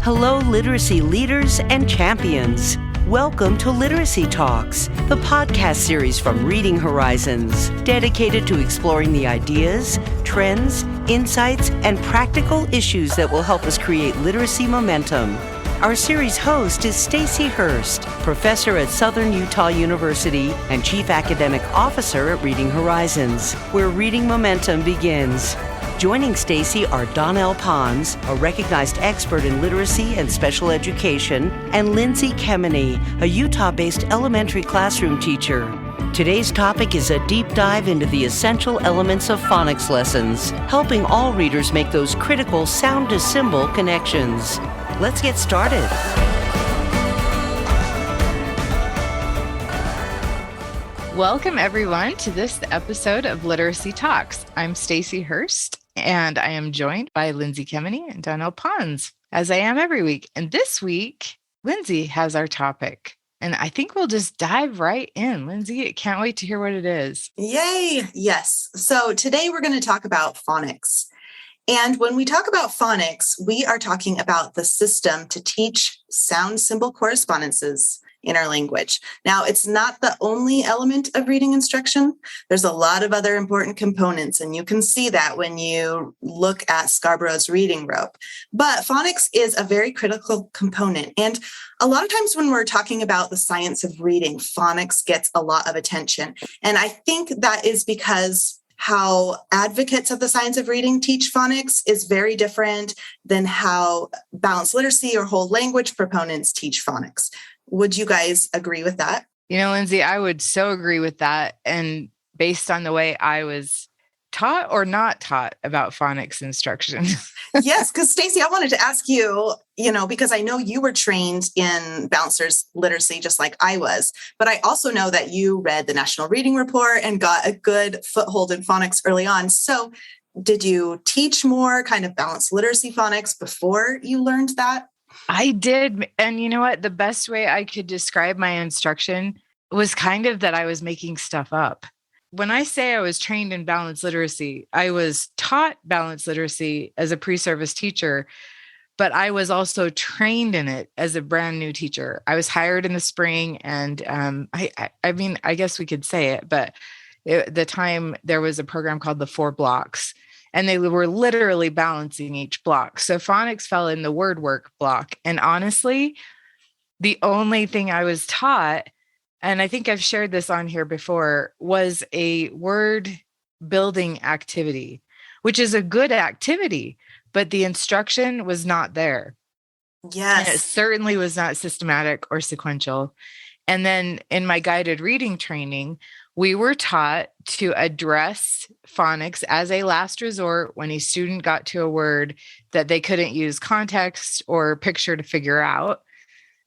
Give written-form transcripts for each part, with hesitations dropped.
Hello, literacy leaders and champions. Welcome to Literacy Talks, the podcast series from Reading Horizons, dedicated to exploring the ideas, trends, insights, and practical issues that will help us create literacy momentum. Our series host is Stacy Hurst, professor at Southern Utah University and chief academic officer at Reading Horizons, where reading momentum begins. Joining Stacy are Donnell Pons, a recognized expert in literacy and special education, and Lindsay Kemeny, a Utah-based elementary classroom teacher. Today's topic is a deep dive into the essential elements of phonics lessons, helping all readers make those critical sound-to-symbol connections. Let's get started. Welcome, everyone, to this episode of Literacy Talks. I'm Stacy Hurst, and I am joined by Lindsay Kemeny and Donnell Pons, as I am every week. And this week, Lindsay has our topic, and I think we'll just dive right in. Lindsay, I can't wait to hear what it is. Yay! Yes. So today we're going to talk about phonics. And when we talk about phonics, we are talking about the system to teach sound symbol correspondences in our language. Now, it's not the only element of reading instruction. There's a lot of other important components, and you can see that when you look at Scarborough's reading rope. But phonics is a very critical component. And a lot of times when we're talking about the science of reading, phonics gets a lot of attention. And I think that is because how advocates of the science of reading teach phonics is very different than how balanced literacy or whole language proponents teach phonics. Would you guys agree with that? You know, Lindsay, I would so agree with that. And based on the way I was taught or not taught about phonics instruction. Yes, because Stacy, I wanted to ask you, because I know you were trained in balanced literacy just like I was, but I also know that you read the National Reading Report and got a good foothold in phonics early on. So did you teach more kind of balanced literacy phonics before you learned that? I did. And you know what? The best way I could describe my instruction was kind of that I was making stuff up. When I say I was trained in balanced literacy, I was taught balanced literacy as a pre-service teacher, but I was also trained in it as a brand new teacher. I was hired in the spring, and I guess we could say it, but at the time there was a program called the 4 blocks. And they were literally balancing each block. So phonics fell in the word work block. And honestly, the only thing I was taught, and I think I've shared this on here before, was a word building activity, which is a good activity, but the instruction was not there. Yes. And it certainly was not systematic or sequential. And then in my guided reading training, we were taught to address phonics as a last resort when a student got to a word that they couldn't use context or picture to figure out.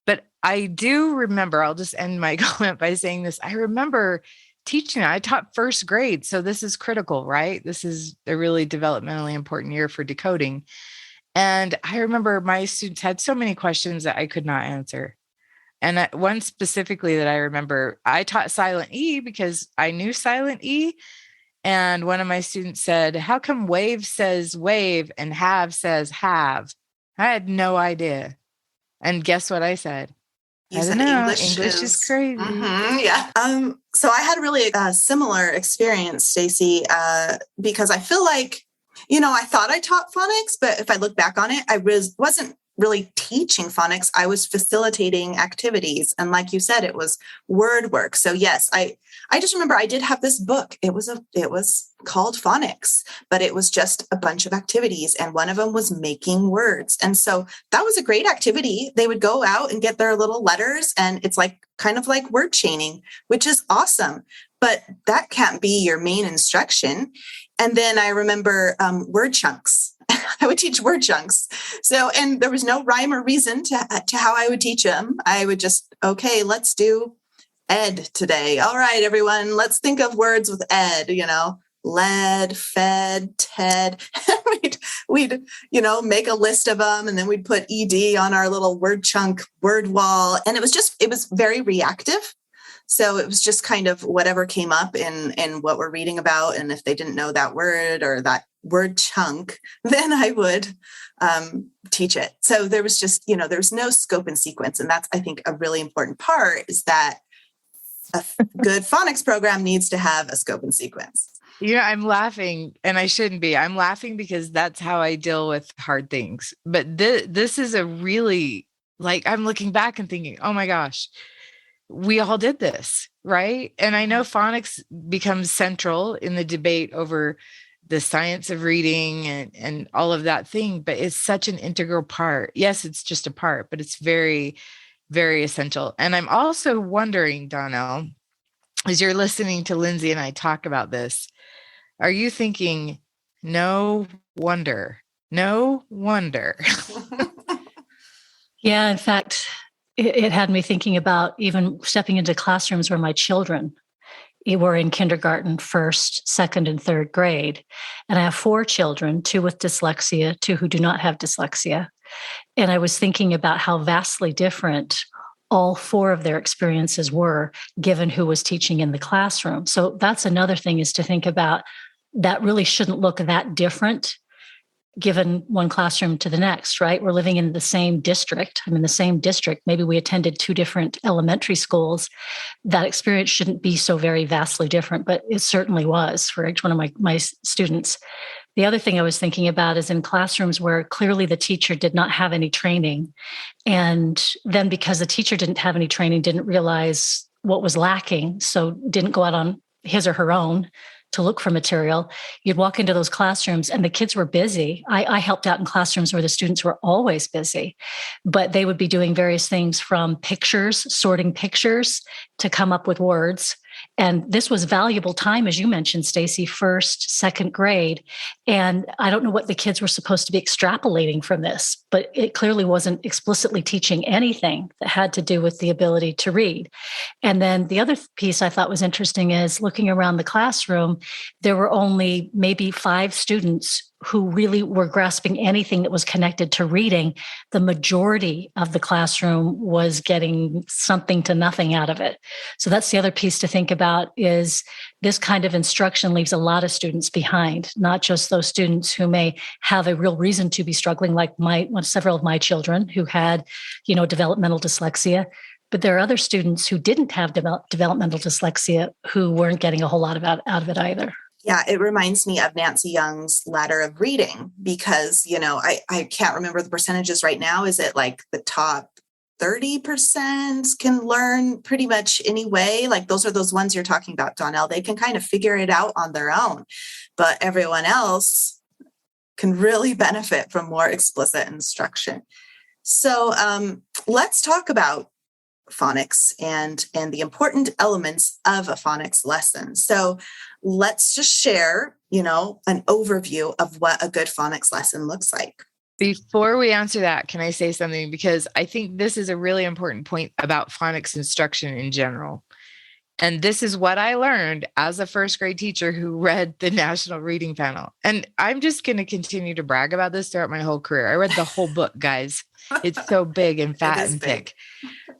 But I do remember, I'll just end my comment by saying this. I remember teaching, I taught first grade. So this is critical, right? This is a really developmentally important year for decoding. And I remember my students had so many questions that I could not answer. And one specifically that I remember, I taught silent E because I knew silent E. And one of my students said, how come wave says wave and have says have? I had no idea. And guess what I said? You said English is crazy. Mm-hmm, yeah. So I had really a similar experience, Stacy, because I feel like, I thought I taught phonics, but if I look back on it, I wasn't really teaching phonics. I was facilitating activities. And like you said, it was word work. So yes, I just remember I did have this book. It was called Phonics, but it was just a bunch of activities. And one of them was making words. And so that was a great activity. They would go out and get their little letters, and it's kind of like word chaining, which is awesome. But that can't be your main instruction. And then I remember word chunks. I would teach word chunks. So, and there was no rhyme or reason to how I would teach them. I would just, okay, let's do ed today. All right, everyone, let's think of words with ed, lead, fed, TED. we'd make a list of them, and then we'd put ED on our little word chunk word wall. And it was very reactive. So it was just kind of whatever came up in what we're reading about. And if they didn't know that word or that word chunk, then I would teach it. So there was just, there's no scope and sequence. And that's, I think, a really important part, is that a good phonics program needs to have a scope and sequence. I'm laughing, and I shouldn't be. I'm laughing because that's how I deal with hard things. But this is a really, I'm looking back and thinking, oh my gosh, we all did this, right? And I know phonics becomes central in the debate over the science of reading and all of that thing, but it's such an integral part. Yes, it's just a part, but it's very, very essential. And I'm also wondering, Donnell, as you're listening to Lindsay and I talk about this, are you thinking, no wonder? Yeah, in fact, it had me thinking about even stepping into classrooms where my children were in kindergarten, first, second, and third grade. And I have 4 children, 2 with dyslexia, 2 who do not have dyslexia. And I was thinking about how vastly different all 4 of their experiences were, given who was teaching in the classroom. So that's another thing, is to think about that really shouldn't look that different given one classroom to the next, right? We're living in the same district. I'm in the same district. Maybe we attended 2 different elementary schools. That experience shouldn't be so very vastly different, but it certainly was for each one of my students. The other thing I was thinking about is in classrooms where clearly the teacher did not have any training. And then because the teacher didn't have any training, didn't realize what was lacking, so didn't go out on his or her own to look for material, you'd walk into those classrooms and the kids were busy. I helped out in classrooms where the students were always busy, but they would be doing various things from pictures, sorting pictures to come up with words. And this was valuable time, as you mentioned, Stacy, first, second grade. And I don't know what the kids were supposed to be extrapolating from this, but it clearly wasn't explicitly teaching anything that had to do with the ability to read. And then the other piece I thought was interesting is looking around the classroom, there were only maybe 5 students who really were grasping anything that was connected to reading. The majority of the classroom was getting something to nothing out of it. So that's the other piece to think about, is this kind of instruction leaves a lot of students behind, not just those students who may have a real reason to be struggling, like several of my children who had, developmental dyslexia. But there are other students who didn't have developmental dyslexia who weren't getting a whole lot out of it either. Yeah, it reminds me of Nancy Young's ladder of reading, because, I can't remember the percentages right now. Is it like the top 30% can learn pretty much any way? Like those are those ones you're talking about, Donnell. They can kind of figure it out on their own, but everyone else can really benefit from more explicit instruction. So let's talk about phonics and the important elements of a phonics lesson. So let's just share, an overview of what a good phonics lesson looks like. Before we answer that, can I say something? Because I think this is a really important point about phonics instruction in general. And this is what I learned as a first grade teacher who read the National Reading Panel. And I'm just going to continue to brag about this throughout my whole career. I read the whole book, guys. It's so big and fat and thick.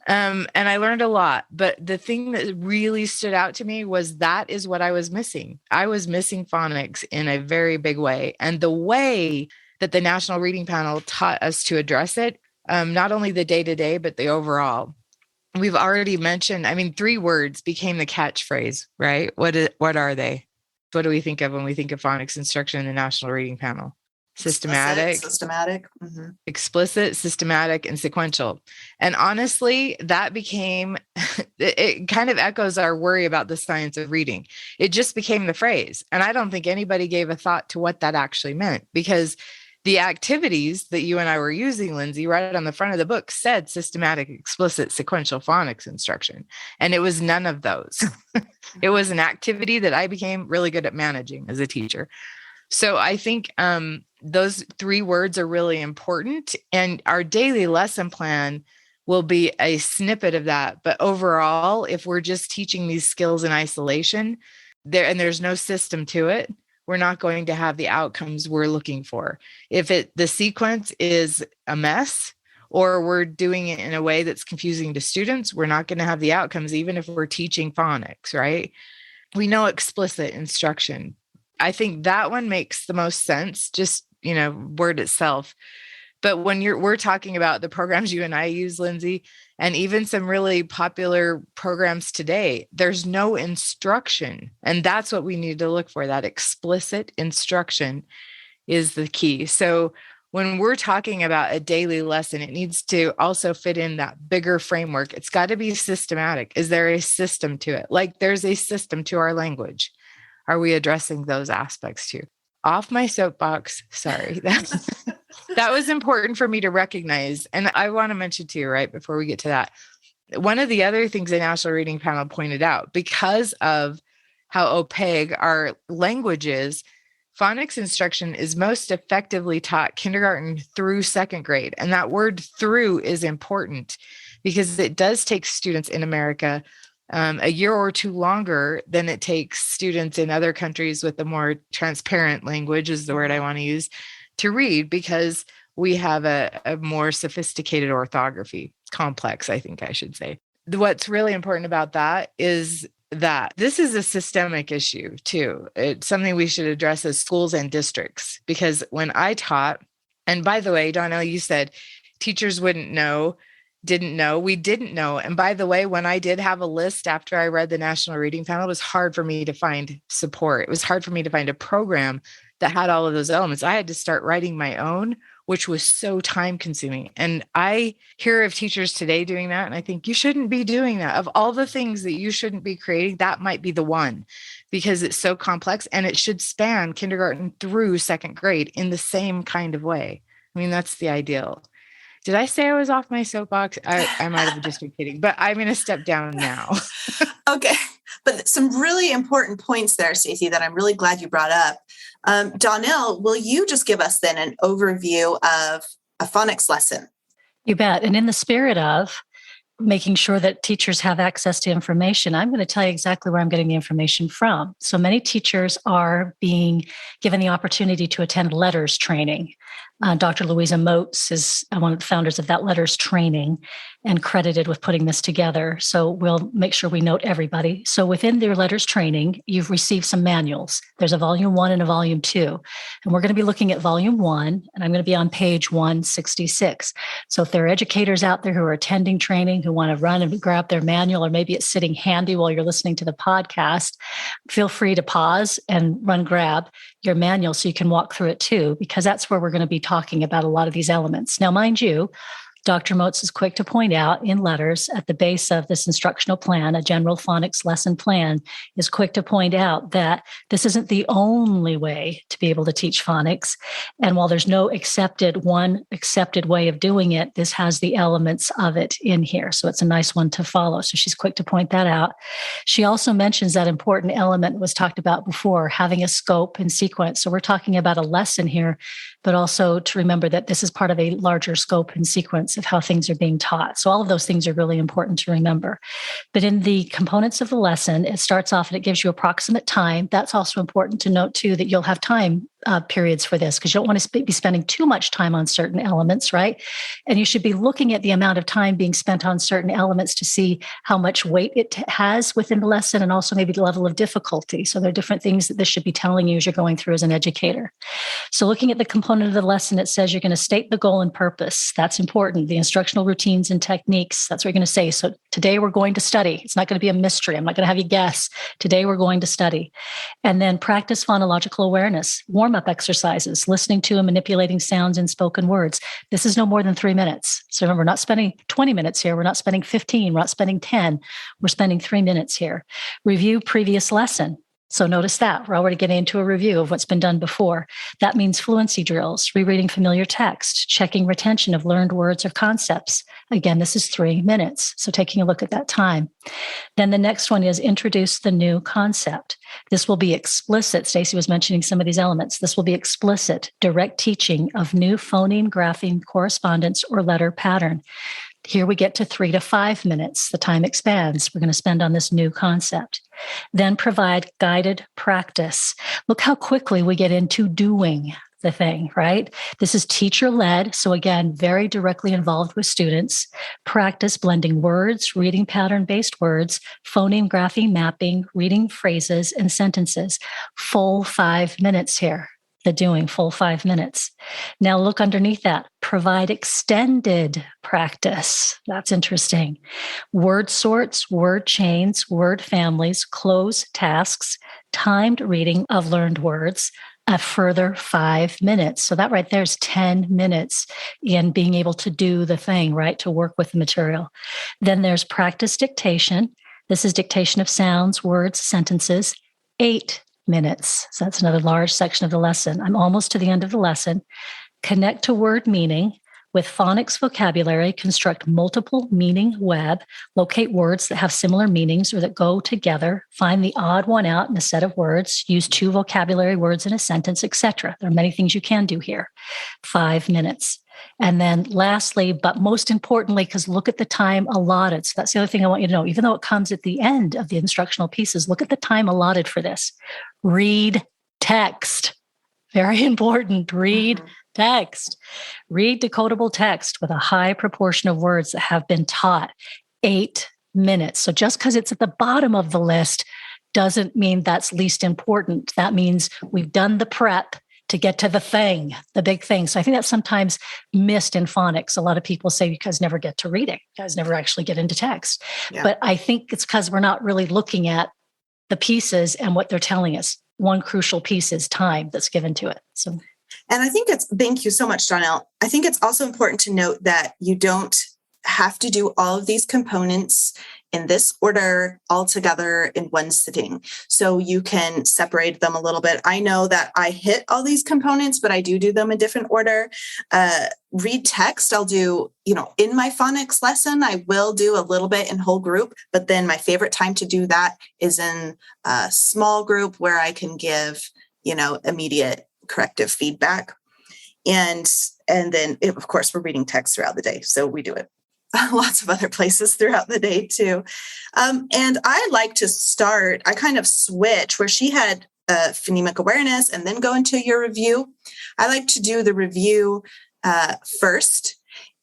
And I learned a lot. But the thing that really stood out to me was that is what I was missing. I was missing phonics in a very big way. And the way that the National Reading Panel taught us to address it, not only the day-to-day, but the overall. We've already mentioned, 3 words became the catchphrase, right? What are they? What do we think of when we think of phonics instruction in the National Reading Panel? Systematic, mm-hmm. Explicit, systematic, and sequential. And honestly, that became, it kind of echoes our worry about the science of reading. It just became the phrase. And I don't think anybody gave a thought to what that actually meant, because the activities that you and I were using, Lindsay, right on the front of the book said systematic, explicit, sequential phonics instruction. And it was none of those. It was an activity that I became really good at managing as a teacher. So I think those 3 words are really important. And our daily lesson plan will be a snippet of that. But overall, if we're just teaching these skills in isolation, there's no system to it, we're not going to have the outcomes we're looking for. If the sequence is a mess, or we're doing it in a way that's confusing to students, we're not going to have the outcomes, even if we're teaching phonics, right? We know explicit instruction. I think that one makes the most sense, just, word itself. But when we're talking about the programs you and I use, Lindsay, and even some really popular programs today, there's no instruction. And that's what we need to look for. That explicit instruction is the key. So when we're talking about a daily lesson, it needs to also fit in that bigger framework. It's got to be systematic. Is there a system to it? Like there's a system to our language. Are we addressing those aspects too? Off my soapbox. Sorry. That was important for me to recognize. And I want to mention too, right before we get to that, one of the other things the National Reading Panel pointed out, because of how opaque our language is, phonics instruction is most effectively taught kindergarten through second grade. And that word through is important because it does take students in America a year or two longer than it takes students in other countries with a more transparent language, is the word I want to use, to read, because we have a more sophisticated orthography, complex, I think I should say. What's really important about that is that this is a systemic issue too. It's something we should address as schools and districts, because when I taught, and by the way, Donnell, you said teachers didn't know. We didn't know. And by the way, when I did have a list after I read the National Reading Panel, it was hard for me to find support. It was hard for me to find a program that had all of those elements. I had to start writing my own, which was so time consuming. And I hear of teachers today doing that. And I think you shouldn't be doing that. Of all the things that you shouldn't be creating, that might be the one, because it's so complex and it should span kindergarten through second grade in the same kind of way. I mean, that's the ideal. Did I say I was off my soapbox? I might have just been kidding, but I'm going to step down now. Okay. But some really important points there, Stacey, that I'm really glad you brought up. Donnell, will you just give us then an overview of a phonics lesson? You bet. And in the spirit of making sure that teachers have access to information, I'm going to tell you exactly where I'm getting the information from. So many teachers are being given the opportunity to attend letters training. Dr. Louisa Moats is one of the founders of that letters training and credited with putting this together. So we'll make sure we note everybody. So within their letters training, you've received some manuals. There's a volume 1 and a volume 2. And we're going to be looking at volume 1, and I'm going to be on page 166. So if there are educators out there who are attending training, who want to run and grab their manual, or maybe it's sitting handy while you're listening to the podcast, feel free to pause and run grab your manual so you can walk through it too, because that's where we're going to be talking about a lot of these elements. Now, mind you, Dr. Moats is quick to point out in letters at the base of this instructional plan, a general phonics lesson plan, is quick to point out that this isn't the only way to be able to teach phonics. And while there's no accepted way of doing it, this has the elements of it in here. So it's a nice one to follow. So she's quick to point that out. She also mentions that important element was talked about before, having a scope and sequence. So we're talking about a lesson here, but also to remember that this is part of a larger scope and sequence of how things are being taught. So all of those things are really important to remember. But in the components of the lesson, it starts off and it gives you approximate time. That's also important to note too, that you'll have time periods for this, because you don't want to be spending too much time on certain elements, right? And you should be looking at the amount of time being spent on certain elements to see how much weight it has within the lesson, and also maybe the level of difficulty. So there are different things that this should be telling you as you're going through as an educator. So looking at the component of the lesson, it says you're going to state the goal and purpose. That's important. The instructional routines and techniques, that's what you're going to say. So today we're going to study. It's not going to be a mystery. I'm not going to have you guess. Today we're going to study. And then practice phonological awareness, warm-up exercises, listening to and manipulating sounds in spoken words. This is no more than 3 minutes. So remember, we're not spending 20 minutes here. We're not spending 15. We're not spending 10. We're spending 3 minutes here. Review previous lesson. So notice that we're already getting into a review of what's been done before. That means fluency drills, rereading familiar text, checking retention of learned words or concepts. Again, this is 3 minutes. So taking a look at that time. Then the next one is introduce the new concept. This will be explicit. Stacey was mentioning some of these elements. This will be explicit, direct teaching of new phoneme, grapheme, correspondence, or letter pattern. Here we get to 3 to 5 minutes. The time expands. We're going to spend on this new concept. Then provide guided practice. Look how quickly we get into doing. the thing, right? This is teacher led. So again, very directly involved with students. Practice blending words, reading pattern based words, phoneme, grapheme mapping, reading phrases and sentences. Full 5 minutes here. The doing full 5 minutes. Now look underneath that. Provide extended practice. That's interesting. Word sorts, word chains, word families, close tasks, timed reading of learned words, a further 5 minutes. So that right there is 10 minutes in being able to do the thing, right? To work with the material. Then there's practice dictation. This is dictation of sounds, words, sentences, 8 minutes. So that's another large section of the lesson. I'm almost to the end of the lesson. Connect to word meaning with phonics vocabulary, construct multiple meaning web, locate words that have similar meanings or that go together, find the odd one out in a set of words, use 2 vocabulary words in a sentence, etc. There are many things you can do here. 5 minutes. And then lastly, but most importantly, because look at the time allotted. So that's the other thing I want you to know. Even though it comes at the end of the instructional pieces, look at the time allotted for this. Read text. Very important. Read text. Read decodable text with a high proportion of words that have been taught. 8 minutes. So just because it's at the bottom of the list doesn't mean that's least important. That means we've done the prep to get to the thing, the big thing. So I think that's sometimes missed in phonics. A lot of people say you guys never get to reading. You guys never actually get into text. Yeah. But I think it's because we're not really looking at the pieces and what they're telling us. One crucial piece is time that's given to it. So, and I think thank you so much, Donnell. I think it's also important to note that you don't have to do all of these components in this order all together in one sitting. So you can separate them a little bit. I know that I hit all these components, but I do them in different order. Read text, I'll do, in my phonics lesson, I will do a little bit in whole group, but then my favorite time to do that is in a small group where I can give, immediate corrective feedback. And then, of course, we're reading text throughout the day. So we do it lots of other places throughout the day too. And I like to start, I kind of switch where she had phonemic awareness and then go into your review. I like to do the review first,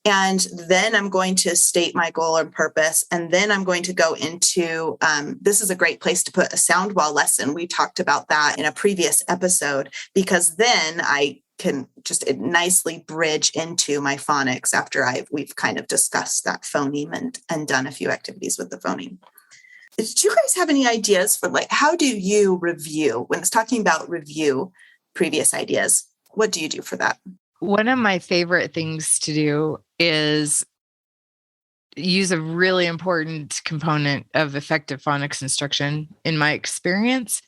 and then I'm going to state my goal and purpose. And then I'm going to go into, this is a great place to put a sound wall lesson. We talked about that in a previous episode, because then I can just nicely bridge into my phonics after we've kind of discussed that phoneme and done a few activities with the phoneme. Do you guys have any ideas for how do you review when it's talking about review previous ideas? What do you do for that? One of my favorite things to do is use a really important component of effective phonics instruction, in my experience,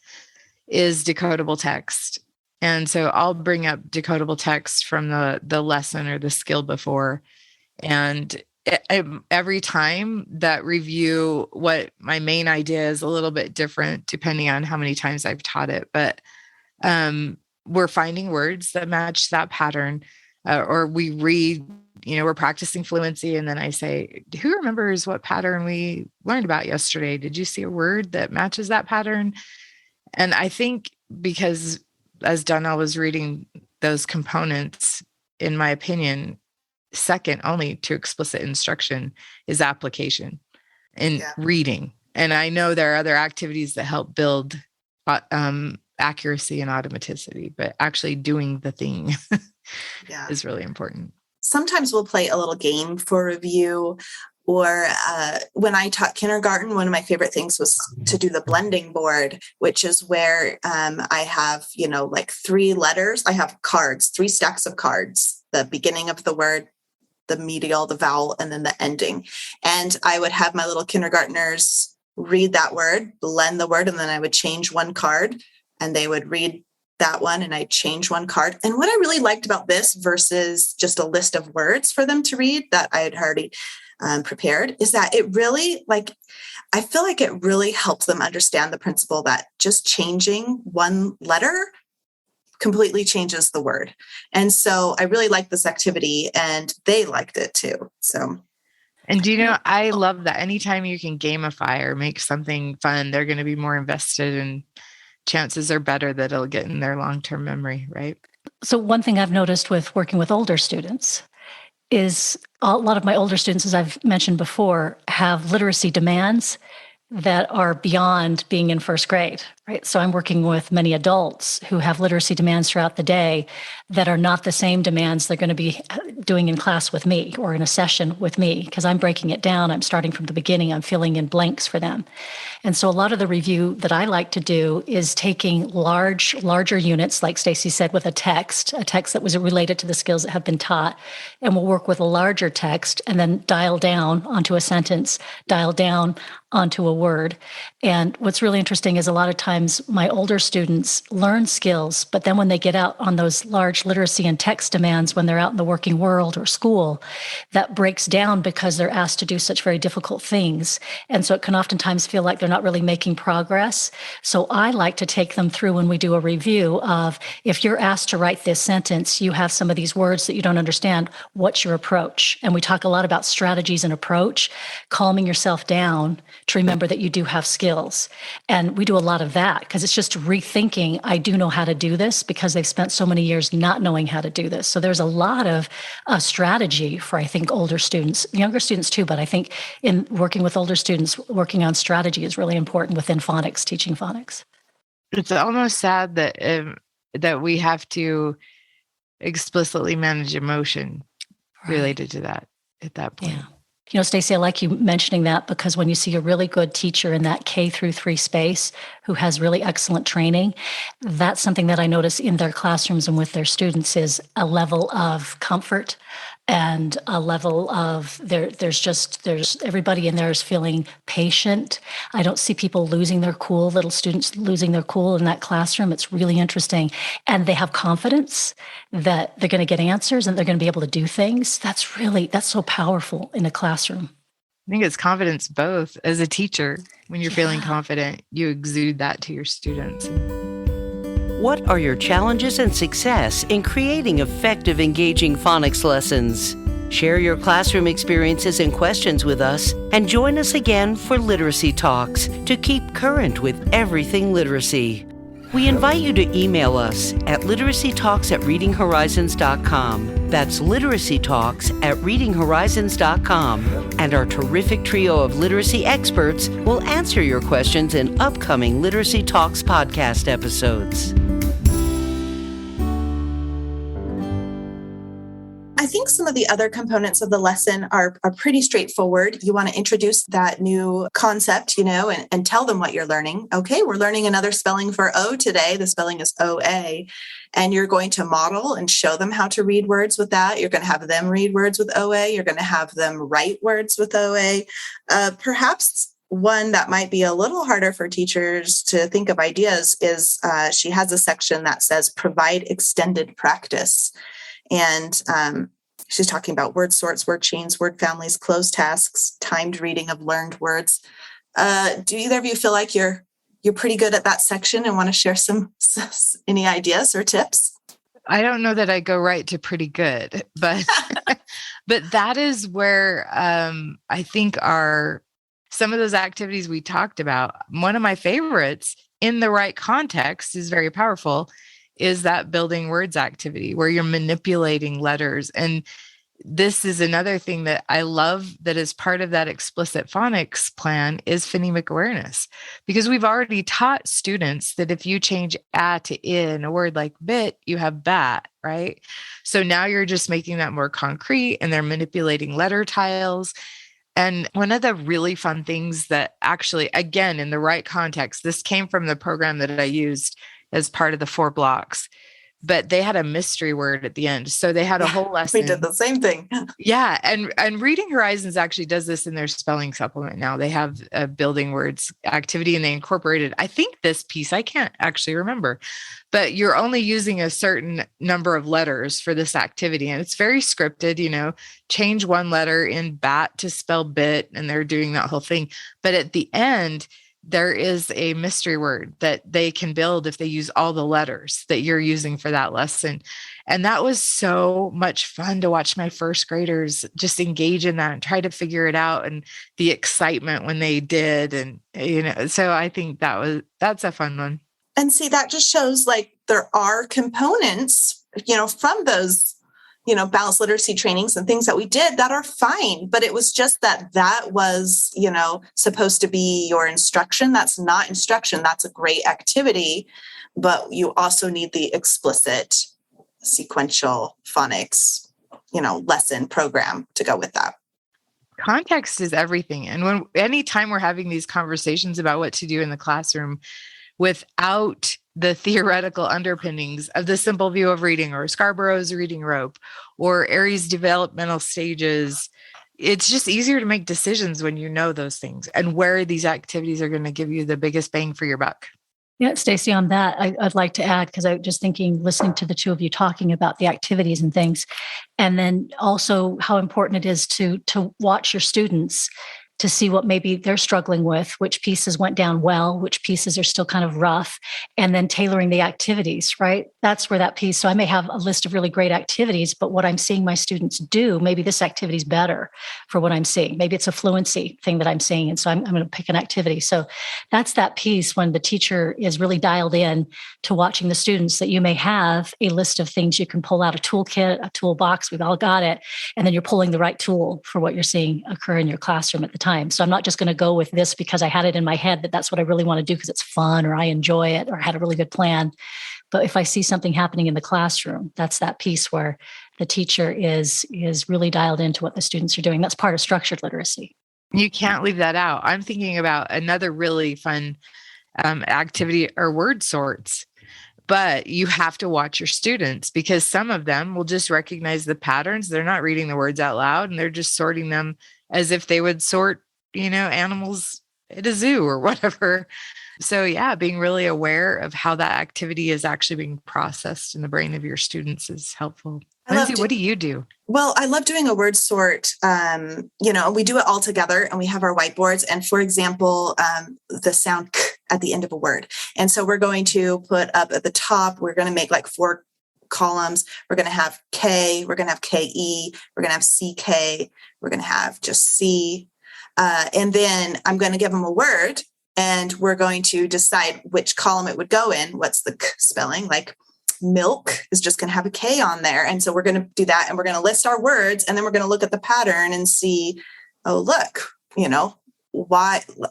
is decodable text. And so I'll bring up decodable text from the lesson or the skill before. And every time that review, what my main idea is a little bit different depending on how many times I've taught it. But we're finding words that match that pattern, or we read, we're practicing fluency. And then I say, who remembers what pattern we learned about yesterday? Did you see a word that matches that pattern? And I think because as Donnell was reading those components, in my opinion, second only to explicit instruction is application and reading. And I know there are other activities that help build accuracy and automaticity, but actually doing the thing is really important. Sometimes we'll play a little game for review. Or when I taught kindergarten, one of my favorite things was to do the blending board, which is where I have, 3 letters. I have cards, 3 stacks of cards, the beginning of the word, the medial, the vowel, and then the ending. And I would have my little kindergartners read that word, blend the word, and then I would change one card and they would read that one and I change one card. And what I really liked about this versus just a list of words for them to read that I had already prepared is that it really, I feel like it really helps them understand the principle that just changing one letter completely changes the word. And so I really like this activity and they liked it too. So. And I love that anytime you can gamify or make something fun, they're going to be more invested and chances are better that it'll get in their long-term memory, right? So one thing I've noticed with working with older students is a lot of my older students, as I've mentioned before, have literacy demands that are beyond being in first grade, right? So I'm working with many adults who have literacy demands throughout the day that are not the same demands they're going to be doing in class with me or in a session with me, because I'm breaking it down. I'm starting from the beginning. I'm filling in blanks for them. And so a lot of the review that I like to do is taking larger units, like Stacy said, with a text that was related to the skills that have been taught. And we'll work with a larger text and then dial down onto a sentence, dial down onto a word. And what's really interesting is a lot of times my older students learn skills, but then when they get out on those large literacy and text demands, when they're out in the working world or school, that breaks down because they're asked to do such very difficult things. And so it can oftentimes feel like they're not really making progress. So I like to take them through when we do a review of, if you're asked to write this sentence, you have some of these words that you don't understand, what's your approach? And we talk a lot about strategies and approach, calming yourself down to remember that you do have skills. And we do a lot of that because it's just rethinking, I do know how to do this, because they've spent so many years not knowing how to do this. So there's a lot of strategy for, I think, older students, younger students too, but I think in working with older students, working on strategy is really important within phonics, teaching phonics. It's almost sad that we have to explicitly manage emotion related to that at that point. Yeah. You know, Stacey, I like you mentioning that, because when you see a really good teacher in that K through 3 space who has really excellent training, that's something that I notice in their classrooms and with their students is a level of comfort and a level of there's everybody in there is feeling patient. I don't see people losing their cool, little students losing their cool in that classroom. It's really interesting. And they have confidence that they're going to get answers and they're going to be able to do things. That's so powerful in a classroom. I think it's confidence both. As a teacher, when you're feeling confident, you exude that to your students. What are your challenges and success in creating effective, engaging phonics lessons? Share your classroom experiences and questions with us, and join us again for Literacy Talks to keep current with everything literacy. We invite you to email us at literacytalks@readinghorizons.com. That's literacytalks@readinghorizons.com. And our terrific trio of literacy experts will answer your questions in upcoming Literacy Talks podcast episodes. I think some of the other components of the lesson are pretty straightforward. You want to introduce that new concept, and tell them what you're learning. Okay, we're learning another spelling for O today. The spelling is OA. And you're going to model and show them how to read words with that. You're going to have them read words with OA. You're going to have them write words with OA. Perhaps one that might be a little harder for teachers to think of ideas is she has a section that says provide extended practice. And she's talking about word sorts, word chains, word families, closed tasks, timed reading of learned words. Do either of you feel like you're pretty good at that section and want to share any ideas or tips? I don't know that I go right to pretty good, but but that is where I think some of those activities we talked about. One of my favorites in the right context is very powerful, is that building words activity where you're manipulating letters. And this is another thing that I love that is part of that explicit phonics plan is phonemic awareness, because we've already taught students that if you change a to I in a word like bit, you have bat, right? So now you're just making that more concrete, and they're manipulating letter tiles. And one of the really fun things that actually, again, in the right context, this came from the program that I used as part of the 4 blocks, but they had a mystery word at the end. So they had a whole lesson. We did the same thing. Yeah. And Reading Horizons actually does this in their spelling supplement now. They have a building words activity, and they incorporated, I think, this piece, I can't actually remember, but you're only using a certain number of letters for this activity. And it's very scripted, change one letter in bat to spell bit, and they're doing that whole thing. But at the end, there is a mystery word that they can build if they use all the letters that you're using for that lesson. And that was so much fun to watch my first graders just engage in that and try to figure it out, and the excitement when they did. And, so I think that's a fun one. And see, that just shows like there are components from those, balanced literacy trainings and things that we did that are fine. But it was just that was, supposed to be your instruction. That's not instruction. That's a great activity. But you also need the explicit sequential phonics, lesson program to go with that. Context is everything. And anytime we're having these conversations about what to do in the classroom without the theoretical underpinnings of the simple view of reading or Scarborough's reading rope or Aries developmental stages, it's just easier to make decisions when you know those things and where these activities are going to give you the biggest bang for your buck. Yeah, Stacey, on that, I'd like to add, because I was just thinking, listening to the two of you talking about the activities and things, and then also how important it is to watch your students to see what maybe they're struggling with, which pieces went down well, which pieces are still kind of rough, and then tailoring the activities, right? That's where that piece. So I may have a list of really great activities, but what I'm seeing my students do, maybe this activity is better for what I'm seeing. Maybe it's a fluency thing that I'm seeing. And so I'm going to pick an activity. So that's that piece when the teacher is really dialed in to watching the students, that you may have a list of things you can pull out, a toolkit, a toolbox, we've all got it. And then you're pulling the right tool for what you're seeing occur in your classroom at the time. So I'm not just going to go with this because I had it in my head that that's what I really want to do because it's fun or I enjoy it or I had a really good plan. But if I see something happening in the classroom, that's that piece where the teacher is really dialed into what the students are doing. That's part of structured literacy. You can't leave that out. I'm thinking about another really fun activity or word sorts. But you have to watch your students because some of them will just recognize the patterns. They're not reading the words out loud and they're just sorting them as if they would sort, animals at a zoo or whatever. So yeah, being really aware of how that activity is actually being processed in the brain of your students is helpful. Lindsay, what do you do? Well, I love doing a word sort. We do it all together and we have our whiteboards. And for example, the sound k at the end of a word. And so we're going to put up at the top, we're going to make like 4 columns. We're going to have K, we're going to have KE, we're going to have CK, we're going to have just C. And then I'm going to give them a word and we're going to decide which column it would go in. What's the K spelling? Like milk is just going to have a K on there. And so we're going to do that and we're going to list our words and then we're going to look at the pattern and see, oh, look,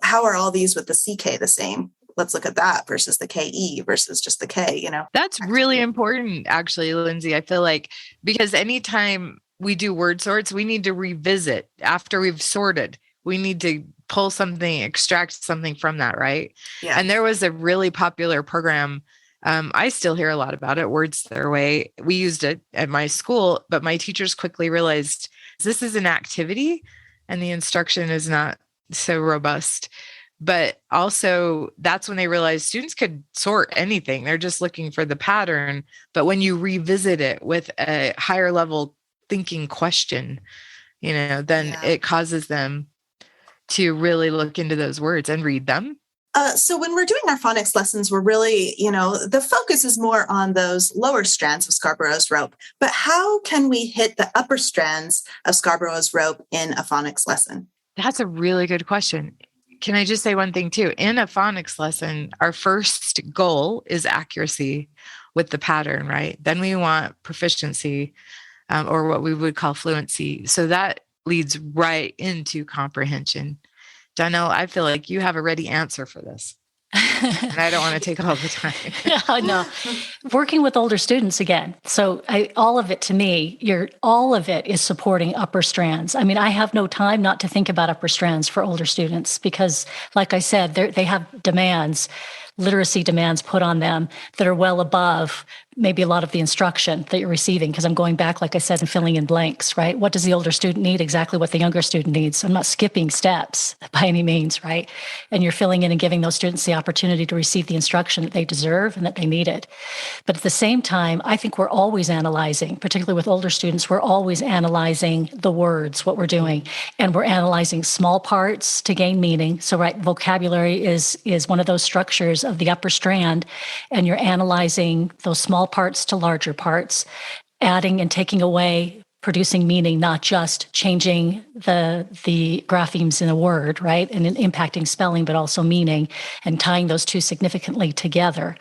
how are all these with the CK the same? Let's look at that versus the KE versus just the K, That's really important, actually, Lindsay. I feel like because anytime we do word sorts, we need to revisit after we've sorted. We need to pull something, extract something from that, right? Yeah. And there was a really popular program. I still hear a lot about it, Words Their Way. We used it at my school, but my teachers quickly realized this is an activity and the instruction is not so robust. But also that's when they realized students could sort anything. They're just looking for the pattern. But when you revisit it with a higher level thinking question, then it causes them to really look into those words and read them. So when we're doing our phonics lessons, we're really, the focus is more on those lower strands of Scarborough's rope. But how can we hit the upper strands of Scarborough's rope in a phonics lesson? That's a really good question. Can I just say one thing too? In a phonics lesson, our first goal is accuracy with the pattern, right? Then we want proficiency or what we would call fluency. So that leads right into comprehension. Donnell, I feel like you have a ready answer for this. And I don't want to take all the time. No, working with older students again. So all of it to me, all of it is supporting upper strands. I mean, I have no time not to think about upper strands for older students because, like I said, they have demands, literacy demands put on them that are well above maybe a lot of the instruction that you're receiving, because I'm going back, like I said, and filling in blanks, right? What does the older student need? Exactly what the younger student needs. I'm not skipping steps by any means, right? And you're filling in and giving those students the opportunity to receive the instruction that they deserve and that they needed. But at the same time, I think we're always analyzing, particularly with older students, we're always analyzing the words, what we're doing, and we're analyzing small parts to gain meaning. So, right, vocabulary is one of those structures of the upper strand, and you're analyzing those small parts to larger parts, adding and taking away producing meaning, not just changing the graphemes in a word, right? And impacting spelling, but also meaning, and tying those two significantly together.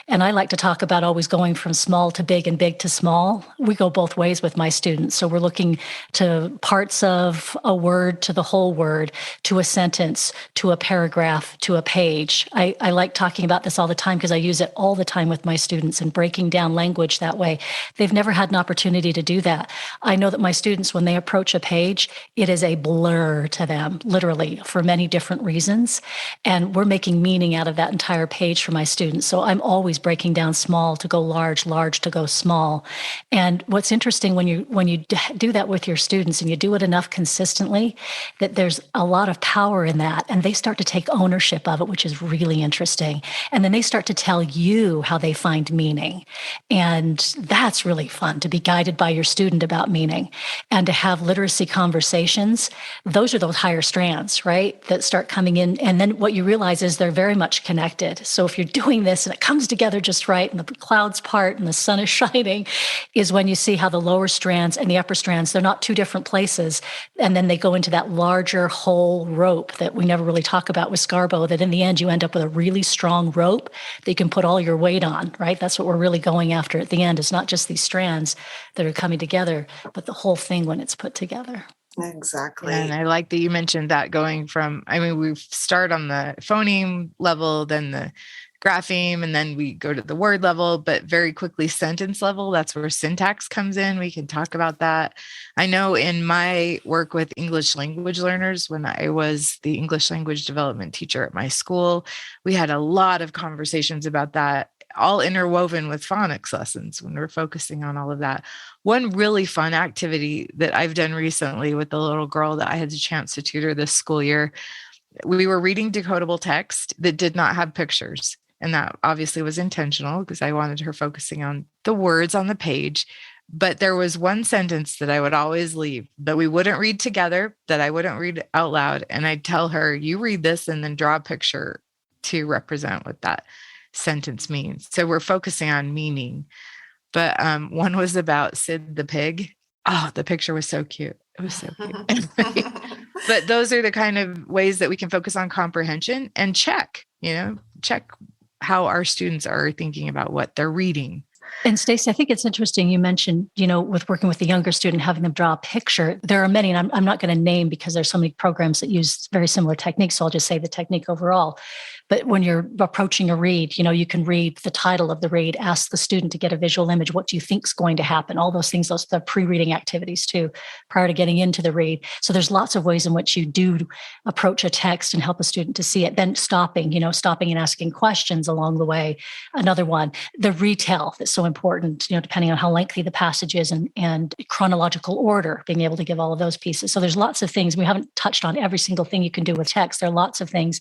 And I like to talk about always going from small to big and big to small. We go both ways with my students. So we're looking to parts of a word, to the whole word, to a sentence, to a paragraph, to a page. I like talking about this all the time because I use it all the time with my students and breaking down language that way. They've never had an opportunity to do that. I know that my students, when they approach a page, it is a blur to them, literally, for many different reasons. And we're making meaning out of that entire page for my students. So I'm always breaking down small to go large, large to go small. And what's interesting when you do that with your students and you do it enough consistently, that there's a lot of power in that. And they start to take ownership of it, which is really interesting. And then they start to tell you how they find meaning. And that's really fun, to be guided by your student about meaning and to have literacy conversations. Those are those higher strands, right, that start coming in. And then what you realize is they're very much connected. So if you're doing this and it comes together just right and the clouds part and the sun is shining, is when you see how the lower strands and the upper strands, they're not two different places. And then they go into that larger whole rope that we never really talk about with Scarbo, that in the end you end up with a really strong rope that you can put all your weight on, right? That's what we're really going after at the end. It's not just these strands that are coming together, but the whole thing when it's put together. Exactly. And I like that you mentioned that, going from, we start on the phoneme level, then the grapheme, and then we go to the word level, but very quickly sentence level. That's where syntax comes in. We can talk about that. I know in my work with English language learners, when I was the English language development teacher at my school, we had a lot of conversations about that, all interwoven with phonics lessons when we're focusing on all of that. One really fun activity that I've done recently with the little girl that I had the chance to tutor this school year, we were reading decodable text that did not have pictures. And that obviously was intentional because I wanted her focusing on the words on the page. But there was one sentence that I would always leave that we wouldn't read together, that I wouldn't read out loud. And I'd tell her, you read this and then draw a picture to represent what that sentence means. So we're focusing on meaning. But one was about Sid the pig. Oh, the picture was so cute. It was so cute. But those are the kind of ways that we can focus on comprehension and check how our students are thinking about what they're reading. And Stacey, I think it's interesting you mentioned, with working with the younger student, having them draw a picture. There are many, and I'm not going to name because there's so many programs that use very similar techniques. So I'll just say the technique overall. But when you're approaching a read, you can read the title of the read, ask the student to get a visual image. What do you think is going to happen? All those things, those are the pre-reading activities too, prior to getting into the read. So there's lots of ways in which you do approach a text and help a student to see it. Then stopping and asking questions along the way. Another one, the retell that's so important, depending on how lengthy the passage is and chronological order, being able to give all of those pieces. So there's lots of things. We haven't touched on every single thing you can do with text. There are lots of things.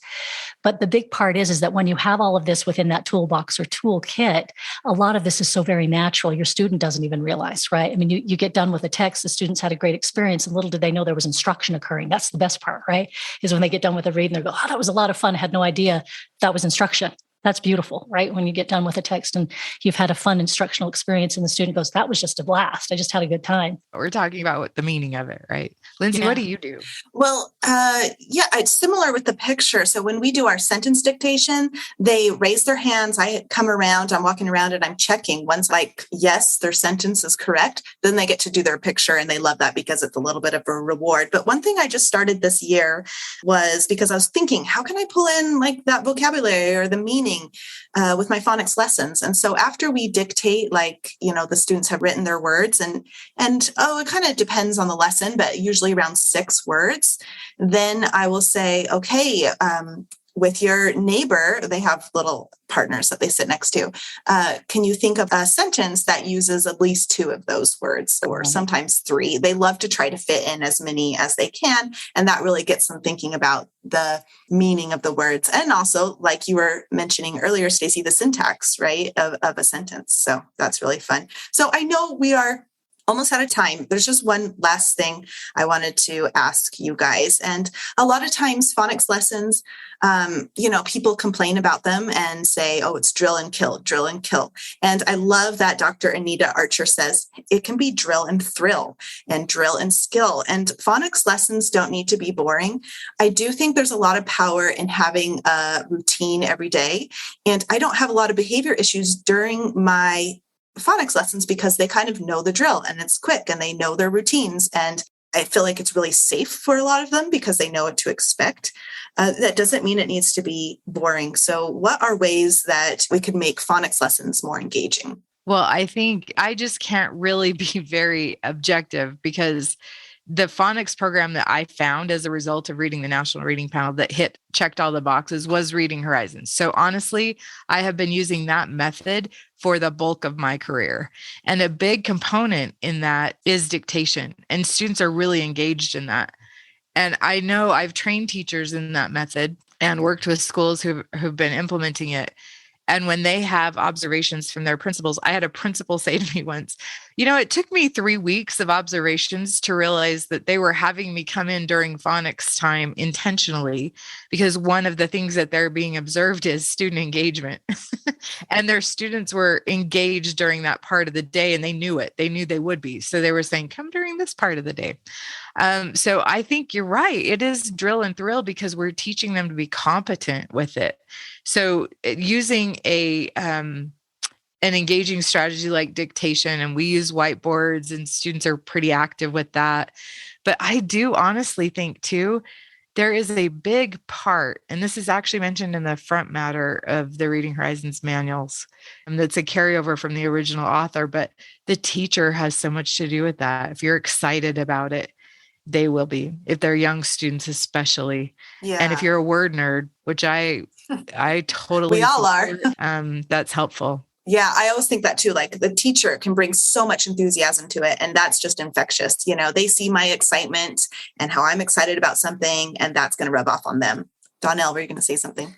But the big part is that when you have all of this within that toolbox or toolkit, a lot of this is so very natural. Your student doesn't even realize, right? You get done with a text, the students had a great experience, and little did they know there was instruction occurring. That's the best part, right? Is when they get done with a read and they go, oh, that was a lot of fun. I had no idea that was instruction. That's beautiful, right? When you get done with a text and you've had a fun instructional experience and the student goes, that was just a blast. I just had a good time. We're talking about the meaning of it, right? Lindsay, What do you do? Well, it's similar with the picture. So when we do our sentence dictation, they raise their hands. I come around, I'm walking around and I'm checking. One's like, yes, their sentence is correct. Then they get to do their picture and they love that because it's a little bit of a reward. But one thing I just started this year was because I was thinking, how can I pull in like that vocabulary or the meaning with my phonics lessons? And so after we dictate, the students have written their words and it kind of depends on the lesson, but usually around 6 words. Then I will say, okay, with your neighbor, they have little partners that they sit next to. Can you think of a sentence that uses at least 2 of those words or sometimes 3? They love to try to fit in as many as they can. And that really gets them thinking about the meaning of the words. And also, like you were mentioning earlier, Stacey, the syntax, right, of a sentence. So that's really fun. So I know we are almost out of time. There's just one last thing I wanted to ask you guys. And a lot of times phonics lessons, people complain about them and say, oh, it's drill and kill, drill and kill. And I love that Dr. Anita Archer says it can be drill and thrill and drill and skill. And phonics lessons don't need to be boring. I do think there's a lot of power in having a routine every day. And I don't have a lot of behavior issues during my phonics lessons because they kind of know the drill and it's quick and they know their routines. And I feel like it's really safe for a lot of them because they know what to expect. That doesn't mean it needs to be boring. So what are ways that we could make phonics lessons more engaging? Well, I think I just can't really be very objective because the phonics program that I found as a result of reading the National Reading Panel that checked all the boxes was Reading Horizons. So honestly, I have been using that method for the bulk of my career. And a big component in that is dictation, and students are really engaged in that. And I know I've trained teachers in that method and worked with schools who've been implementing it. And when they have observations from their principals, I had a principal say to me once, it took me 3 weeks of observations to realize that they were having me come in during phonics time intentionally, because one of the things that they're being observed is student engagement. And their students were engaged during that part of the day, and they knew it. They knew they would be. So they were saying, come during this part of the day. So I think you're right. It is drill and thrill because we're teaching them to be competent with it. So using an engaging strategy like dictation, and we use whiteboards and students are pretty active with that. But I do honestly think too, there is a big part, and this is actually mentioned in the front matter of the Reading Horizons manuals, and that's a carryover from the original author, but the teacher has so much to do with that. If you're excited about it, they will be, if they're young students, especially. Yeah. And if you're a word nerd, which I totally, we all are, that's helpful. Yeah, I always think that too. Like the teacher can bring so much enthusiasm to it, and that's just infectious. They see my excitement and how I'm excited about something, and that's going to rub off on them. Donnell, were you going to say something?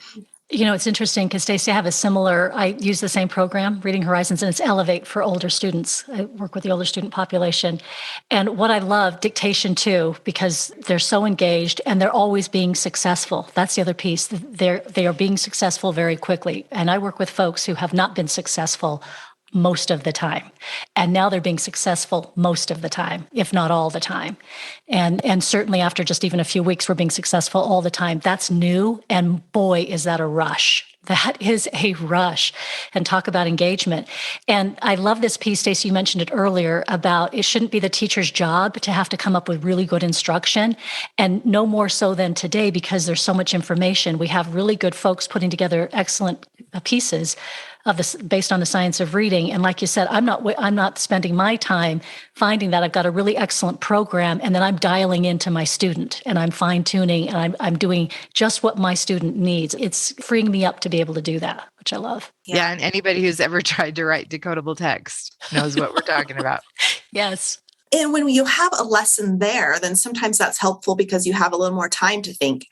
It's interesting because Stacey, I use the same program, Reading Horizons, and it's Elevate for older students. I work with the older student population. And what I love, dictation too, because they're so engaged and they're always being successful. That's the other piece. They are being successful very quickly. And I work with folks who have not been successful most of the time. And now they're being successful most of the time, if not all the time. And certainly after just even a few weeks, we're being successful all the time. That's new. And boy, is that a rush. That is a rush. And talk about engagement. And I love this piece, Stacey, you mentioned it earlier, about it shouldn't be the teacher's job to have to come up with really good instruction. And no more so than today, because there's so much information. We have really good folks putting together excellent pieces of this based on the science of reading. And like you said, I'm not spending my time finding that. I've got a really excellent program, and then I'm dialing into my student and I'm fine tuning and I'm doing just what my student needs. It's freeing me up to be able to do that, which I love. Yeah. And anybody who's ever tried to write decodable text knows what we're talking about. Yes. And when you have a lesson there, then sometimes that's helpful because you have a little more time to think,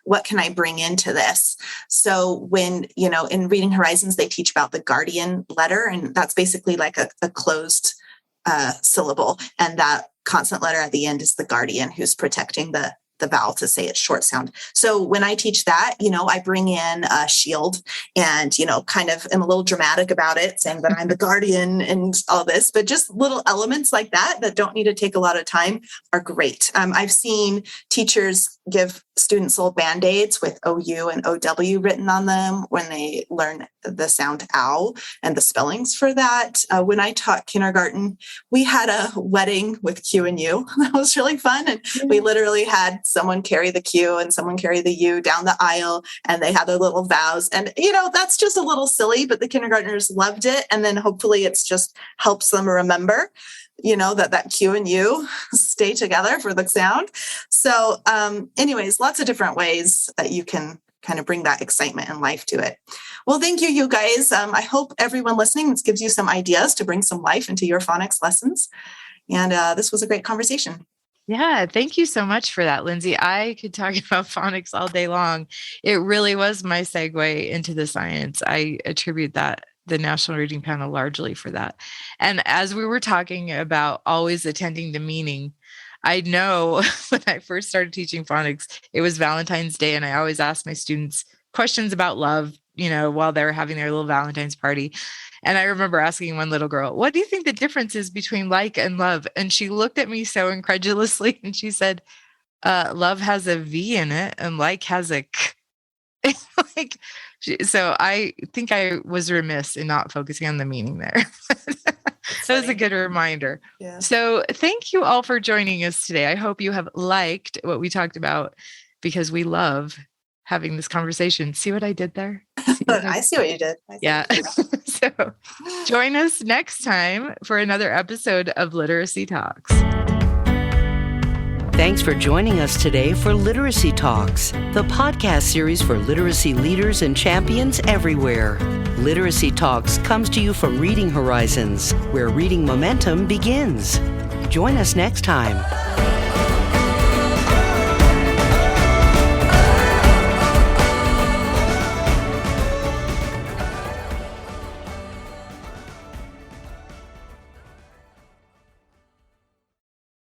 what can I bring into this? So when, in Reading Horizons, they teach about the guardian letter, and that's basically like a closed syllable. And that consonant letter at the end is the guardian who's protecting the vowel to say its short sound. So when I teach that, I bring in a shield and, kind of am a little dramatic about it, saying that I'm the guardian and all this, but just little elements like that don't need to take a lot of time are great. I've seen teachers give students little Band-Aids with OU and OW written on them when they learn the sound ow and the spellings for that. When I taught kindergarten, we had a wedding with Q and U. That was really fun. And we literally had someone carry the Q and someone carry the U down the aisle, and they had their little vows. And, that's just a little silly, but the kindergartners loved it. And then hopefully it's just helps them remember that Q and U stay together for the sound. So anyways, lots of different ways that you can kind of bring that excitement and life to it. Well, thank you, you guys. I hope everyone listening, this gives you some ideas to bring some life into your phonics lessons. And this was a great conversation. Yeah, thank you so much for that, Lindsay. I could talk about phonics all day long. It really was my segue into the science. I attribute that the National Reading Panel largely for that. And as we were talking about always attending to meaning, I know when I first started teaching phonics, it was Valentine's Day, and I always asked my students questions about love, while they were having their little Valentine's party. And I remember asking one little girl, what do you think the difference is between like and love? And she looked at me so incredulously and she said, love has a V in it and like has a K. So I think I was remiss in not focusing on the meaning there. That was a good reminder. Yeah. So thank you all for joining us today. I hope you have liked what we talked about, because we love having this conversation. See what I did there? I see what you did. Yeah. So join us next time for another episode of Literacy Talks. Thanks for joining us today for Literacy Talks, the podcast series for literacy leaders and champions everywhere. Literacy Talks comes to you from Reading Horizons, where reading momentum begins. Join us next time.